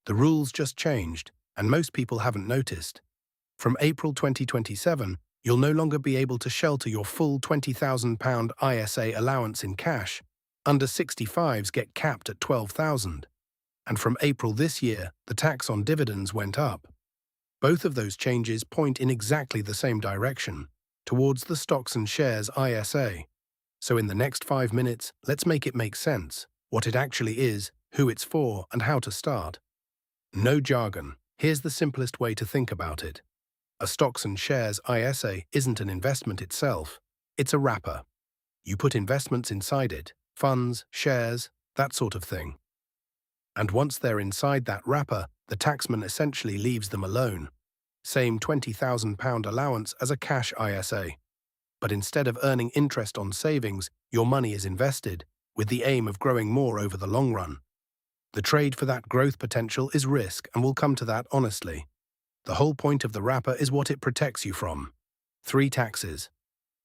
The rules just changed, and most people haven't noticed. From April 2027, you'll no longer be able to shelter your full £20,000 ISA allowance in cash. Under 65s get capped at 12,000. And from April this year, the tax on dividends went up. Both of those changes point in exactly the same direction, towards the stocks and shares ISA. So in the next 5 minutes, let's make it make sense, what it actually is, who it's for, and how to start. No jargon. Here's the simplest way to think about it. A stocks and shares ISA isn't an investment itself. It's a wrapper. You put investments inside it, funds, shares, that sort of thing. And once they're inside that wrapper, the taxman essentially leaves them alone. Same £20,000 allowance as a cash ISA. But instead of earning interest on savings, your money is invested, with the aim of growing more over the long run. The trade for that growth potential is risk, and we'll come to that honestly. The whole point of the wrapper is what it protects you from. 3 taxes.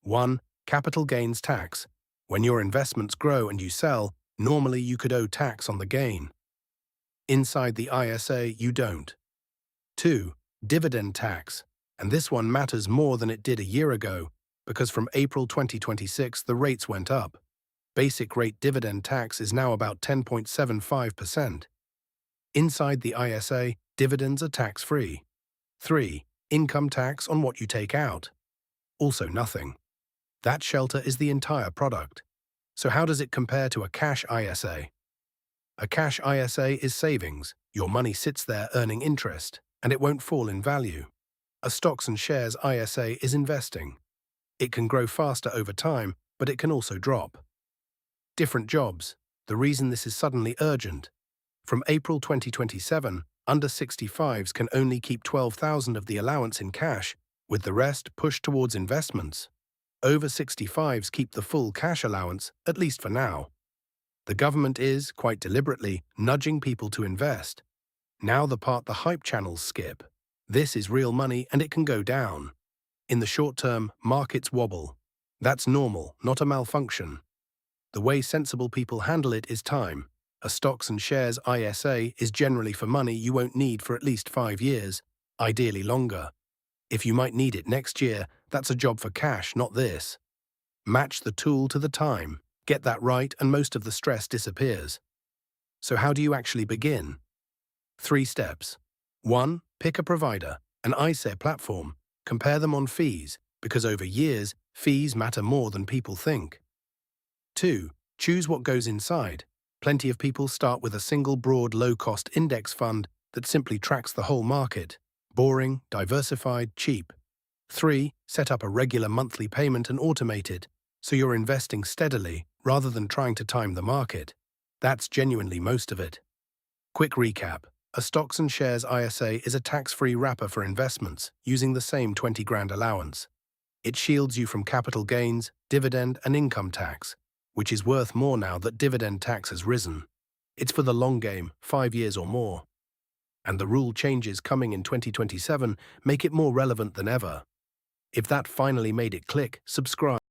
1. Capital gains tax. When your investments grow and you sell, normally you could owe tax on the gain. Inside the ISA, you don't. 2. Dividend tax. And this one matters more than it did a year ago, because from April 2026 the rates went up. Basic rate dividend tax is now about 10.75%. Inside the ISA, dividends are tax-free. 3. Income tax on what you take out. Also nothing. That shelter is the entire product. So how does it compare to a cash ISA? A cash ISA is savings. Your money sits there earning interest, and it won't fall in value. A stocks and shares ISA is investing. It can grow faster over time, but it can also drop. Different jobs. The reason this is suddenly urgent. From April 2027, under 65s can only keep 12,000 of the allowance in cash, with the rest pushed towards investments. Over 65s keep the full cash allowance, at least for now. The government is, quite deliberately, nudging people to invest. Now the part the hype channels skip. This is real money and it can go down. In the short term, markets wobble. That's normal, not a malfunction. The way sensible people handle it is time. A stocks and shares ISA is generally for money you won't need for at least 5 years, ideally longer. If you might need it next year, that's a job for cash, not this. Match the tool to the time. Get that right and most of the stress disappears. So how do you actually begin? 3 steps. 1. Pick a provider, an ISA platform. Compare them on fees, because over years, fees matter more than people think. 2. Choose what goes inside. Plenty of people start with a single broad low-cost index fund that simply tracks the whole market. Boring, diversified, cheap. 3. Set up a regular monthly payment and automate it, so you're investing steadily rather than trying to time the market. That's genuinely most of it. Quick recap. A stocks and shares ISA is a tax-free wrapper for investments using the same 20 grand allowance. It shields you from capital gains, dividend and income tax, which is worth more now that dividend tax has risen. It's for the long game, 5 years or more. And the rule changes coming in 2027 make it more relevant than ever. If that finally made it click, subscribe.